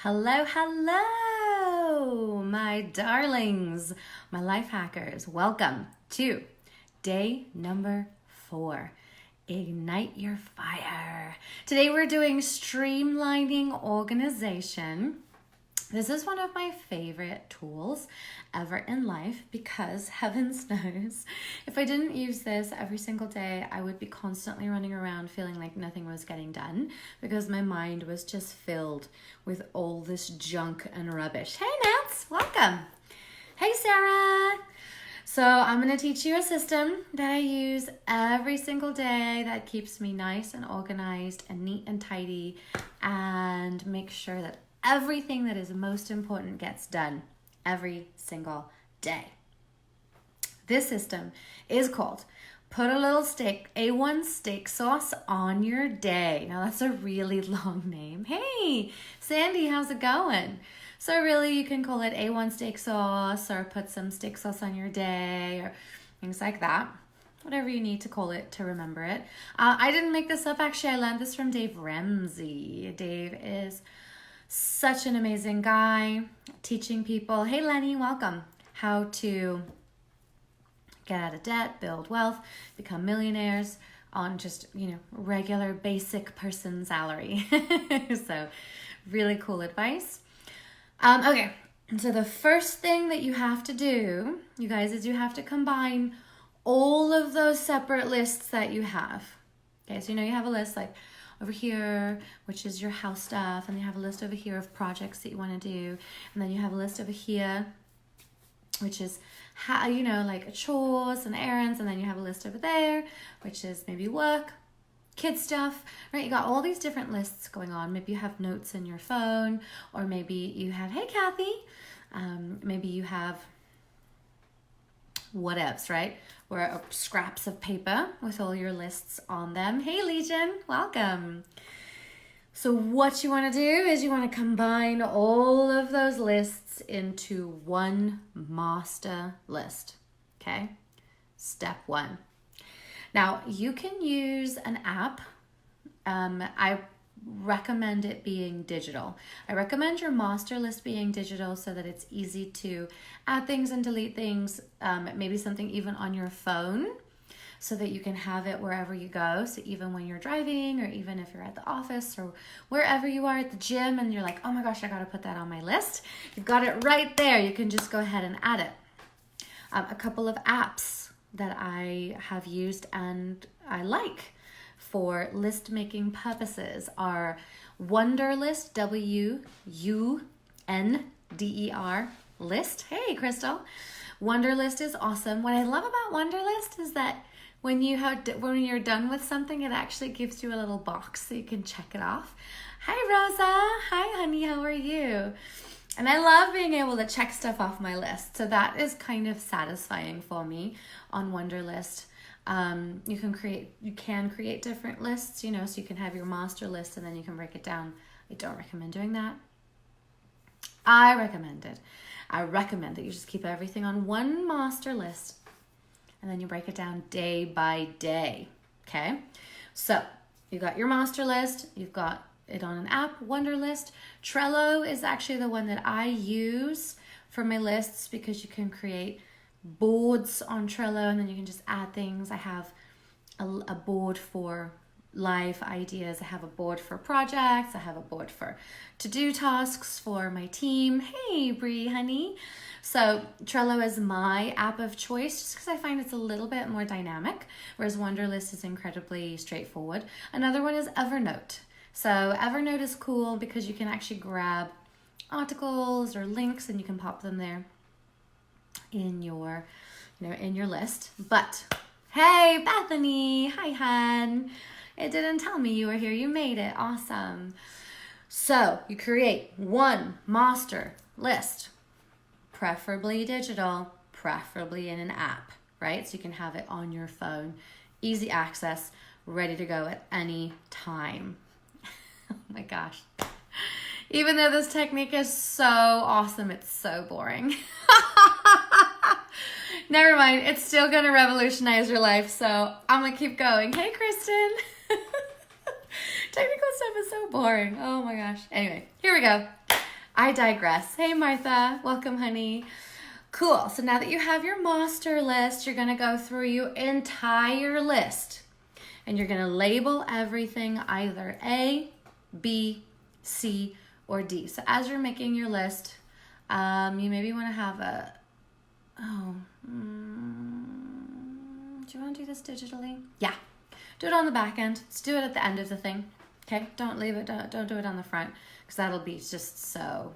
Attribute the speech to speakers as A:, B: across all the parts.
A: Hello, hello, my darlings, my life hackers. Welcome to day number 4. Ignite your fire. Today we're doing streamlining organization. This is one of my favorite tools ever in life because heavens knows, if I didn't use this every single day, I would be constantly running around feeling like nothing was getting done because my mind was just filled with all this junk and rubbish. Hey Nance, welcome. Hey Sarah. So I'm going to teach you a system that I use every single day that keeps me nice and organized and neat and tidy and make sure that everything that is most important gets done every single day. This system is called put a little A1 steak sauce on your day. Now that's a really long name. Hey, Sandy, how's it going? So really you can call it A1 steak sauce or put some steak sauce on your day or things like that. Whatever you need to call it to remember it. I didn't make this up. Actually, I learned this from Dave Ramsey. Dave is such an amazing guy teaching people, hey Lenny, welcome, how to get out of debt, build wealth, become millionaires on just, regular basic person salary. So really cool advice. Okay, so the first thing that you have to do, you guys, is you have to combine all of those separate lists that you have. Okay, so you have a list like over here, which is your house stuff, and you have a list over here of projects that you want to do, and then you have a list over here, which is how, like chores and errands, and then you have a list over there, which is maybe work, kid stuff, right? You got all these different lists going on. Maybe you have notes in your phone, or maybe you have, hey Kathy, maybe you have whatevs, right? Or scraps of paper with all your lists on them. Hey Legion, welcome. So what you want to do is you want to combine all of those lists into one master list. Okay? Step 1. Now you can use an app. I recommend it being digital. I recommend your master list being digital so that it's easy to add things and delete things, maybe something even on your phone so that you can have it wherever you go. So even when you're driving, or even if you're at the office or wherever you are at the gym and you're like, oh my gosh, I got to put that on my list. You've got it right there. You can just go ahead and add it. A couple of apps that I have used and I like for list making purposes are Wunderlist, Wunderlist list. Hey, Crystal. Wunderlist is awesome. What I love about Wunderlist is that when you're done with something, it actually gives you a little box so you can check it off. Hi, Rosa. Hi, honey. How are you? And I love being able to check stuff off my list. So that is kind of satisfying for me on Wunderlist. You can create different lists, so you can have your master list and then you can break it down. I don't recommend doing that. I recommend that you just keep everything on one master list and then you break it down day by day. Okay. So you got your master list, you've got it on an app, Wunderlist. Trello is actually the one that I use for my lists because you can create boards on Trello and then you can just add things. I have a board for life ideas. I have a board for projects. I have a board for to-do tasks for my team. Hey, Bree, honey. So Trello is my app of choice just because I find it's a little bit more dynamic, whereas Wunderlist is incredibly straightforward. Another one is Evernote. So Evernote is cool because you can actually grab articles or links and you can pop them there in your list. But hey, Bethany, hi hun. It didn't tell me you were here. You made it. Awesome. So you create one master list, preferably digital, preferably in an app, right? So you can have it on your phone, easy access, ready to go at any time. Oh my gosh. Even though this technique is so awesome, it's so boring. Never mind, it's still gonna revolutionize your life, so I'm gonna keep going. Hey, Kristen. Technical stuff is so boring. Oh my gosh. Anyway, here we go. I digress. Hey, Martha. Welcome, honey. Cool. So now that you have your master list, you're going to go through your entire list. And you're going to label everything either A, B, C, or D. So as you're making your list, you maybe want to have a... do you want to do this digitally? Yeah. Do it on the back end. Let's do it at the end of the thing. Okay? Don't leave it. Don't do it on the front, because that'll be just so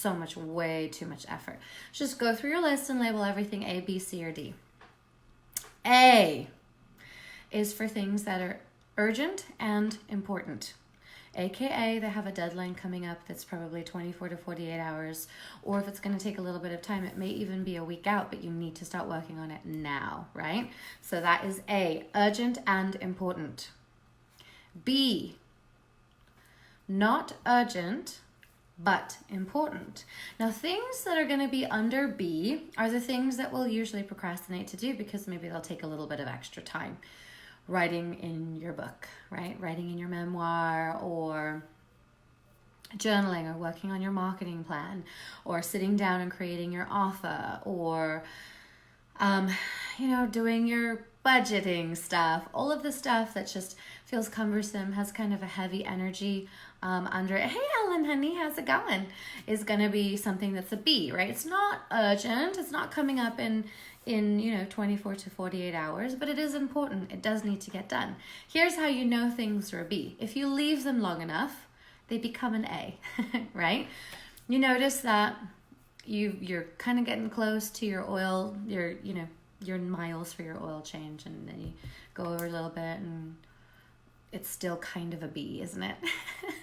A: much, way too much effort. Just go through your list and label everything A, B, C, or D. A is for things that are urgent and important. AKA, they have a deadline coming up that's probably 24 to 48 hours, or if it's going to take a little bit of time, it may even be a week out, but you need to start working on it now, right? So that is A, urgent and important. B, not urgent, but important. Now, things that are going to be under B are the things that we'll usually procrastinate to do because maybe they'll take a little bit of extra time. Writing in your book, right? Writing in your memoir, or journaling, or working on your marketing plan, or sitting down and creating your offer, or, doing your budgeting stuff. All of the stuff that just feels cumbersome, has kind of a heavy energy under it. Hey, Ellen, honey, how's it going? Is going to be something that's a B, right? It's not urgent. It's not coming up in 24 to 48 hours, but it is important. It does need to get done. Here's how you know things are a B. If you leave them long enough, they become an A, right? You notice that you're kind of getting close to your oil, your miles for your oil change, and then you go over a little bit and it's still kind of a B, isn't it?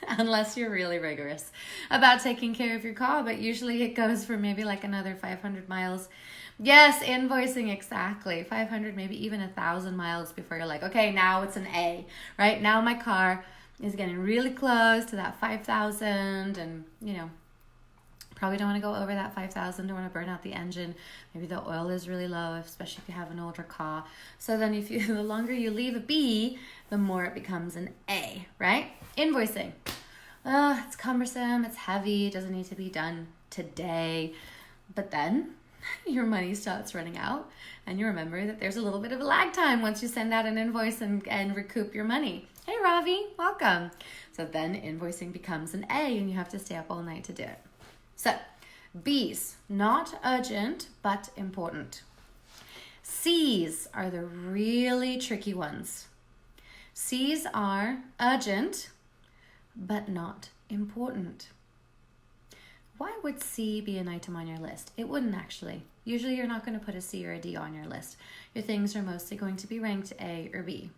A: Unless you're really rigorous about taking care of your car, but usually it goes for maybe like another 500 miles. Yes, invoicing, exactly. 500, maybe even 1,000 miles before you're like, okay, now it's an A, right? Now my car is getting really close to that 5,000, and, probably don't want to go over that 5,000, don't want to burn out the engine. Maybe the oil is really low, especially if you have an older car. So then the longer you leave a B, the more it becomes an A, right? Invoicing. It's cumbersome, it's heavy, it doesn't need to be done today. But then your money starts running out, and you remember that there's a little bit of a lag time once you send out an invoice and recoup your money. Hey, Ravi, welcome. So then invoicing becomes an A, and you have to stay up all night to do it. So, B's, not urgent, but important. C's are the really tricky ones. C's are urgent, but not important. Why would C be an item on your list? It wouldn't actually. Usually you're not going to put a C or a D on your list. Your things are mostly going to be ranked A or B.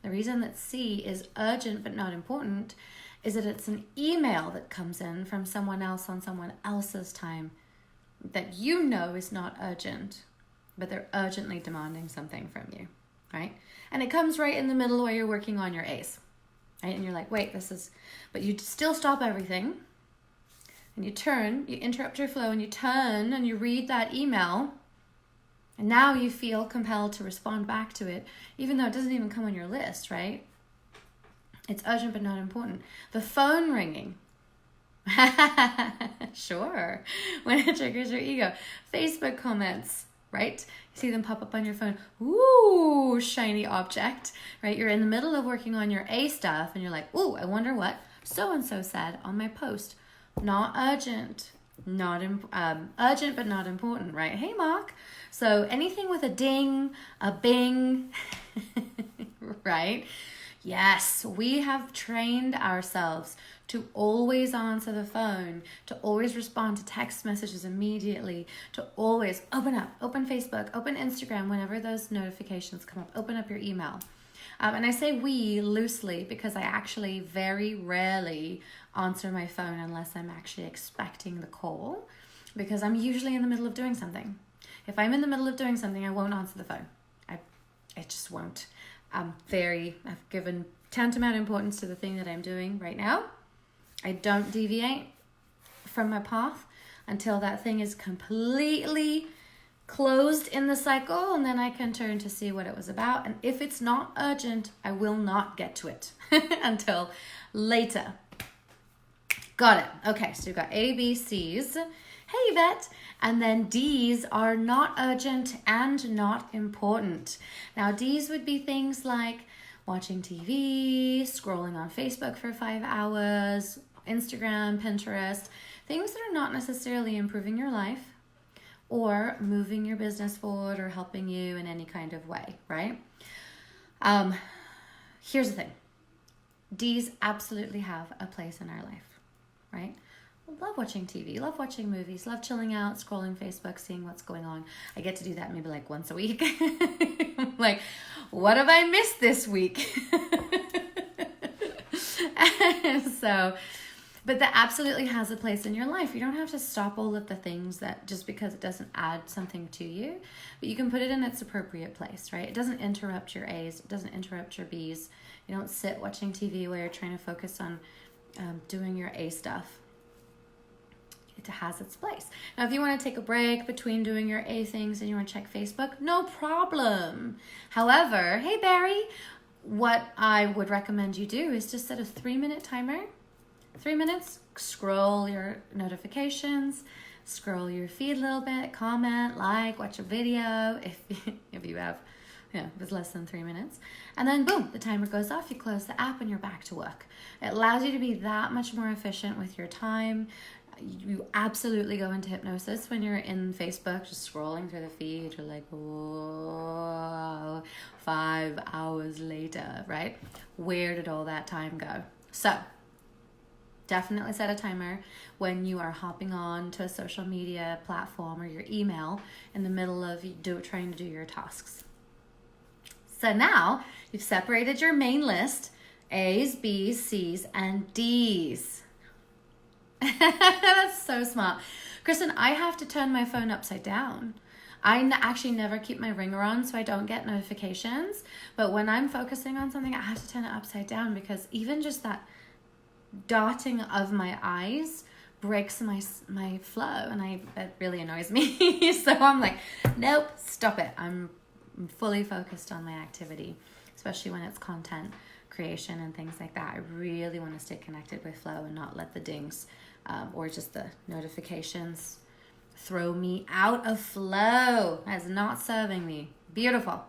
A: The reason that C is urgent but not important is that it's an email that comes in from someone else on someone else's time that is not urgent, but they're urgently demanding something from you, right? And it comes right in the middle while you're working on your A's, right? And you're like, wait, but you still stop everything, and you interrupt your flow, and you turn and you read that email, and now you feel compelled to respond back to it, even though it doesn't even come on your list, right? It's urgent but not important. The phone ringing. Sure. When it triggers your ego. Facebook comments, right? You see them pop up on your phone. Ooh, shiny object, right? You're in the middle of working on your A stuff, and you're like, ooh, I wonder what so-and-so said on my post. Not urgent. Urgent but not important, right? Hey, Mark. So anything with a ding, a bing, right? Yes, we have trained ourselves to always answer the phone, to always respond to text messages immediately, to always open Facebook, open Instagram whenever those notifications come up, open up your email. And I say we loosely because I actually very rarely answer my phone unless I'm actually expecting the call, because I'm usually in the middle of doing something. If I'm in the middle of doing something, I won't answer the phone. I just won't. I've given tantamount importance to the thing that I'm doing right now. I don't deviate from my path until that thing is completely closed in the cycle, and then I can turn to see what it was about. And if it's not urgent, I will not get to it until later. Got it. Okay, so you've got A, B, C's. Hey, Yvette. And then D's are not urgent and not important. Now, D's would be things like watching TV, scrolling on Facebook for 5 hours, Instagram, Pinterest, things that are not necessarily improving your life or moving your business forward or helping you in any kind of way, right? Here's the thing. D's absolutely have a place in our life, right? Love watching TV, love watching movies, love chilling out, scrolling Facebook, seeing what's going on. I get to do that maybe like once a week. I'm like, what have I missed this week? So, but that absolutely has a place in your life. You don't have to stop all of the things that just because it doesn't add something to you, but you can put it in its appropriate place, right? It doesn't interrupt your A's. It doesn't interrupt your B's. You don't sit watching TV while you're trying to focus on doing your A stuff. It has its place. Now, if you want to take a break between doing your A things and you want to check Facebook, no problem. However, hey Barry, what I would recommend you do is just set a 3-minute timer. 3 minutes, scroll your notifications, scroll your feed a little bit, comment, like, watch a video if you have, if it's less than 3 minutes. And then boom, the timer goes off, you close the app and you're back to work. It allows you to be that much more efficient with your time. You absolutely go into hypnosis when you're in Facebook, just scrolling through the feed. You're like, whoa, 5 hours later, right? Where did all that time go? So definitely set a timer when you are hopping on to a social media platform or your email in the middle of trying to do your tasks. So now you've separated your main list, A's, B's, C's, and D's. That's so smart. Kristen, I have to turn my phone upside down. I actually never keep my ringer on so I don't get notifications. But when I'm focusing on something, I have to turn it upside down because even just that dotting of my eyes breaks my flow, and it really annoys me. So I'm like, nope, stop it. I'm fully focused on my activity, especially when it's content creation and things like that. I really want to stay connected with flow and not let the dings or just the notifications throw me out of flow. That's not serving me. Beautiful.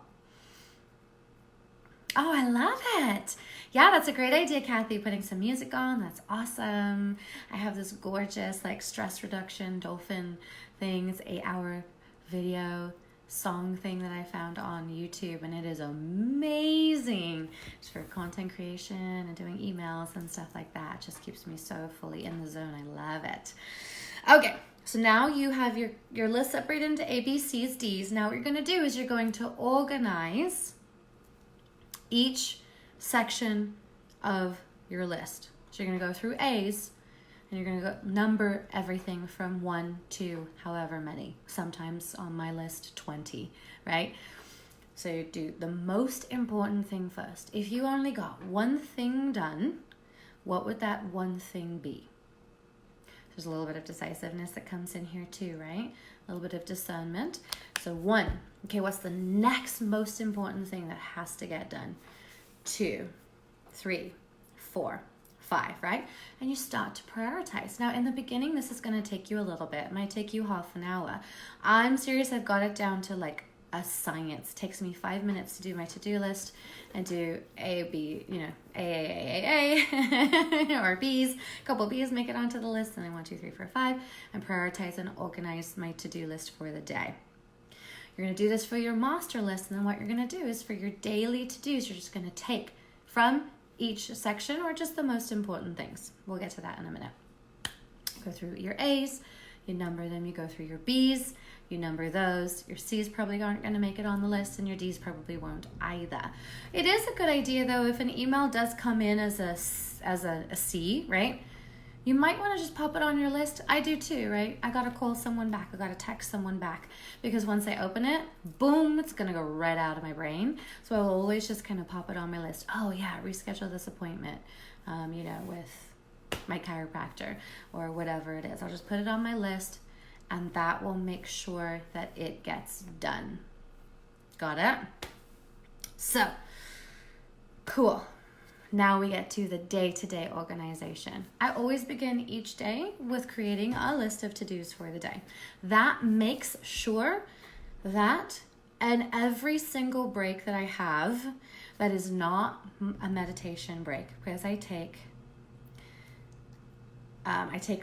A: Oh, I love it. Yeah, that's a great idea, Kathy. Putting some music on, that's awesome. I have this gorgeous like stress reduction dolphin thing. It's 8-hour video song thing that I found on YouTube, and it is amazing. It's for content creation and doing emails and stuff like that. It just keeps me so fully in the zone. I love it. Okay, so now you have your list separated into A, B, C's, D's. Now what you're going to do is you're going to organize each section of your list. So you're going to go through A's, and you're going to go number everything from 1 to however many. Sometimes on my list, 20, right? So you do the most important thing first. If you only got one thing done, what would that one thing be? There's a little bit of decisiveness that comes in here too, right? A little bit of discernment. So 1, okay, what's the next most important thing that has to get done? 2, 3, 4, 5, right? And you start to prioritize. Now, in the beginning, this is going to take you a little bit. It might take you half an hour. I'm serious. I've got it down to like a science. It takes me 5 minutes to do my to-do list and do A, B, A, or B's. A couple of B's make it onto the list, and then 1, 2, 3, 4, 5, and prioritize and organize my to-do list for the day. You're going to do this for your master list, and then what you're going to do is for your daily to-dos, you're just going to take from each section or just the most important things. We'll get to that in a minute. Go through your A's, you number them, you go through your B's, you number those. Your C's probably aren't going to make it on the list, and your D's probably won't either. It is a good idea though if an email does come in as a C, right? You might want to just pop it on your list. I do too, right? I got to call someone back. I got to text someone back, because once I open it, boom, it's going to go right out of my brain. So I will always just kind of pop it on my list. Oh yeah, reschedule this appointment, with my chiropractor or whatever it is. I'll just put it on my list, and that will make sure that it gets done. Got it? So, cool. now we get to the day-to-day organization. I always begin each day with creating a list of to-dos for the day. That makes sure that and every single break that I have that is not a meditation break, because I take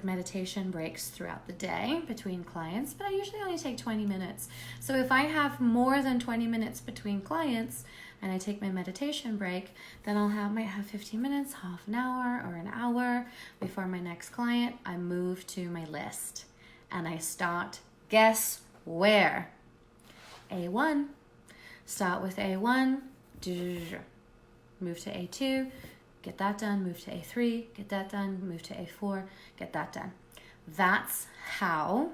A: meditation breaks throughout the day between clients, but I usually only take 20 minutes. So if I have more than 20 minutes between clients and I take my meditation break, then might have 15 minutes, half an hour, or an hour before my next client. I move to my list and I start, guess where? A1. Start with A1, move to A2, get that done, move to A3, get that done, move to A4, get that done. That's how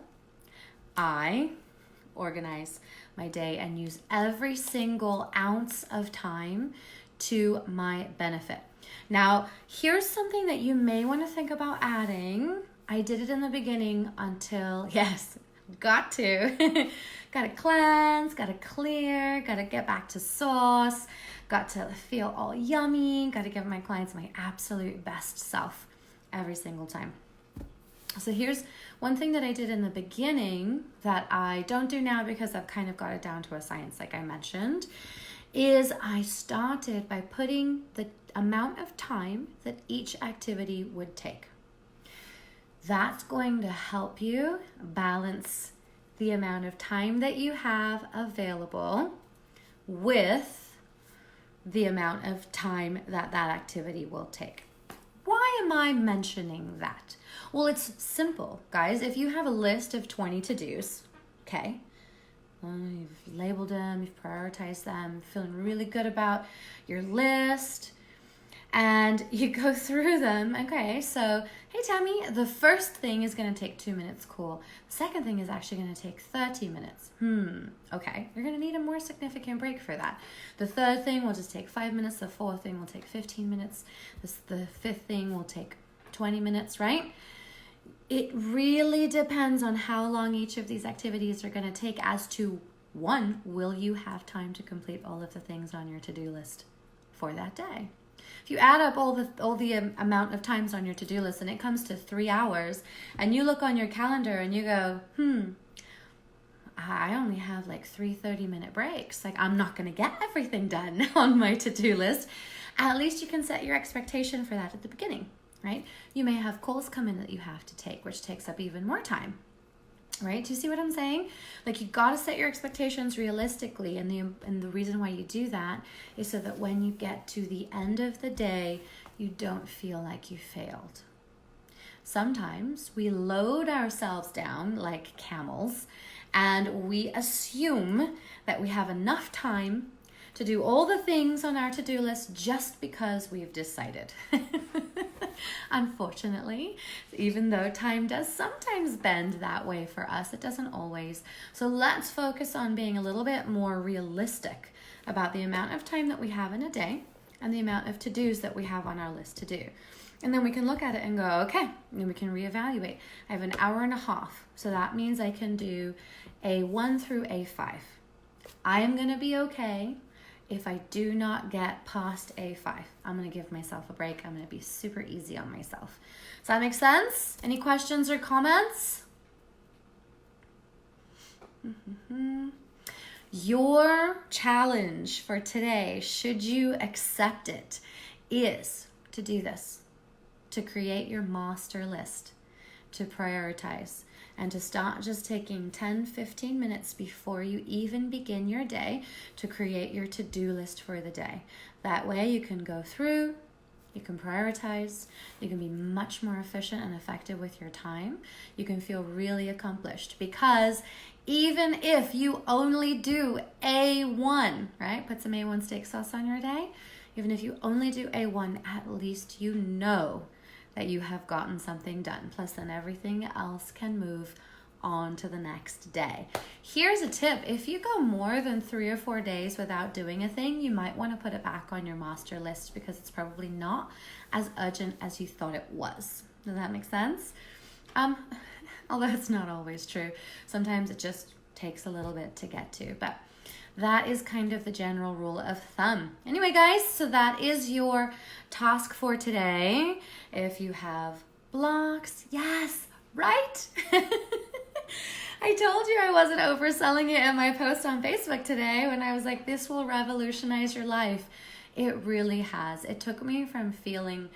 A: I organize my day and use every single ounce of time to my benefit. Now, here's something that you may want to think about adding. I did it in the beginning until, yes, got to. Got to cleanse, got to clear, got to get back to sauce, got to feel all yummy, got to give my clients my absolute best self every single time. So here's one thing that I did in the beginning that I don't do now because I've kind of got it down to a science, like I mentioned, is I started by putting the amount of time that each activity would take. That's going to help you balance the amount of time that you have available with the amount of time that activity will take. Why am I mentioning that? Well, it's simple, guys. If you have a list of 20 to-dos, okay, you've labeled them, you've prioritized them, feeling really good about your list, and you go through them. Okay, so, hey Tammy, the first thing is going to take 2 minutes, cool. The second thing is actually going to take 30 minutes. Okay, you're going to need a more significant break for that. The third thing will just take 5 minutes. The fourth thing will take 15 minutes. The fifth thing will take 20 minutes, right? It really depends on how long each of these activities are going to take as to, one, will you have time to complete all of the things on your to-do list for that day? If you add up all the amount of times on your to-do list and it comes to 3 hours, and you look on your calendar and you go, I only have like 3 30-minute breaks. Like, I'm not going to get everything done on my to-do list. At least you can set your expectation for that at the beginning, right? You may have calls come in that you have to take, which takes up even more time. Right? Do you see what I'm saying? Like, you got to set your expectations realistically, and the reason why you do that is so that when you get to the end of the day, you don't feel like you failed. Sometimes we load ourselves down like camels, and we assume that we have enough time to do all the things on our to-do list just because we've decided. Unfortunately, even though time does sometimes bend that way for us, it doesn't always. So let's focus on being a little bit more realistic about the amount of time that we have in a day and the amount of to-dos that we have on our list to do. And then we can look at it and go, okay, and we can reevaluate. I have an hour and a half, so that means I can do A1 through A5. I am going to be okay if I do not get past A5. I'm going to give myself a break. I'm going to be super easy on myself. Does that make sense? Any questions or comments? Your challenge for today, should you accept it, is to do this, to create your master list, to prioritize, and to start just taking 10-15 minutes before you even begin your day to create your to-do list for the day. That way you can go through, you can prioritize, you can be much more efficient and effective with your time. You can feel really accomplished, because even if you only do A1, right? Put some A1 steak sauce on your day. Even if you only do A1, at least you know that you have gotten something done. Plus, then everything else can move on to the next day. Here's a tip. If you go more than 3 or 4 days without doing a thing, you might want to put it back on your master list, because it's probably not as urgent as you thought it was. Does that make sense? Although it's not always true. Sometimes it just takes a little bit to get to. But that is kind of the general rule of thumb. Anyway, guys, so that is your task for today. If you have blocks, yes, right? I told you I wasn't overselling it in my post on Facebook today when I was like, this will revolutionize your life. It really has. It took me from feeling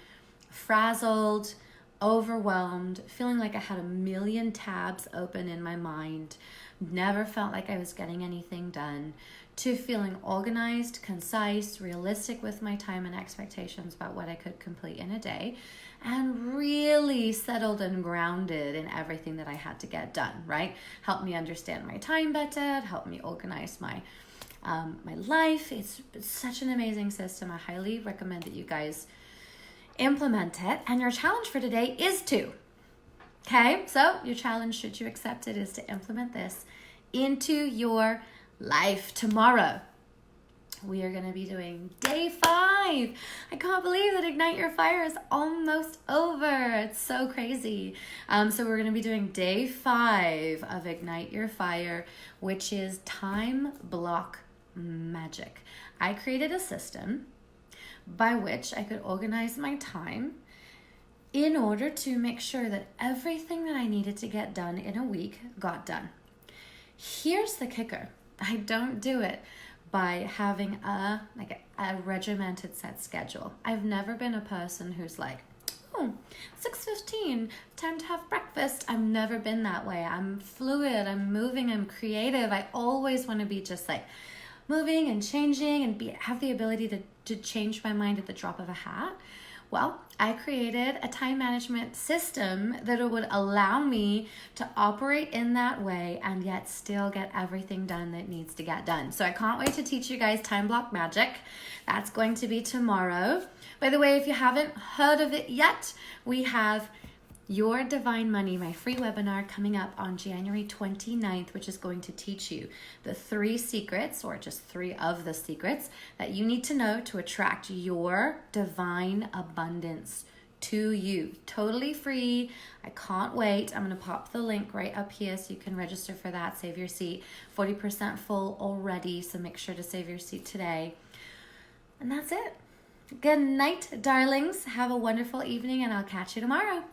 A: frazzled, overwhelmed, feeling like I had a million tabs open in my mind, never felt like I was getting anything done, to feeling organized, concise, realistic with my time and expectations about what I could complete in a day, and really settled and grounded in everything that I had to get done, right? Helped me understand my time better, helped me organize my life. It's such an amazing system. I highly recommend that you guys implement it. And your challenge for today is to, okay? So your challenge, should you accept it, is to implement this into your life. Tomorrow, we are going to be doing day 5. I can't believe that Ignite Your Fire is almost over. It's so crazy. So we're going to be doing day 5 of Ignite Your Fire, which is time block magic. I created a system by which I could organize my time in order to make sure that everything that I needed to get done in a week got done. Here's the kicker. I don't do it by having a regimented set schedule. I've never been a person who's like, oh, 6:15, time to have breakfast. I've never been that way. I'm fluid, I'm moving, I'm creative. I always want to be just like moving and changing and have the ability to change my mind at the drop of a hat. Well, I created a time management system that would allow me to operate in that way and yet still get everything done that needs to get done. So I can't wait to teach you guys time block magic. That's going to be tomorrow. By the way, if you haven't heard of it yet, we have Your Divine Money, my free webinar, coming up on January 29th, which is going to teach you the 3 secrets, or just 3 of the secrets, that you need to know to attract your divine abundance to you. Totally free. I can't wait. I'm going to pop the link right up here so you can register for that. Save your seat. 40% full already, so make sure to save your seat today. And that's it. Good night, darlings. Have a wonderful evening, and I'll catch you tomorrow.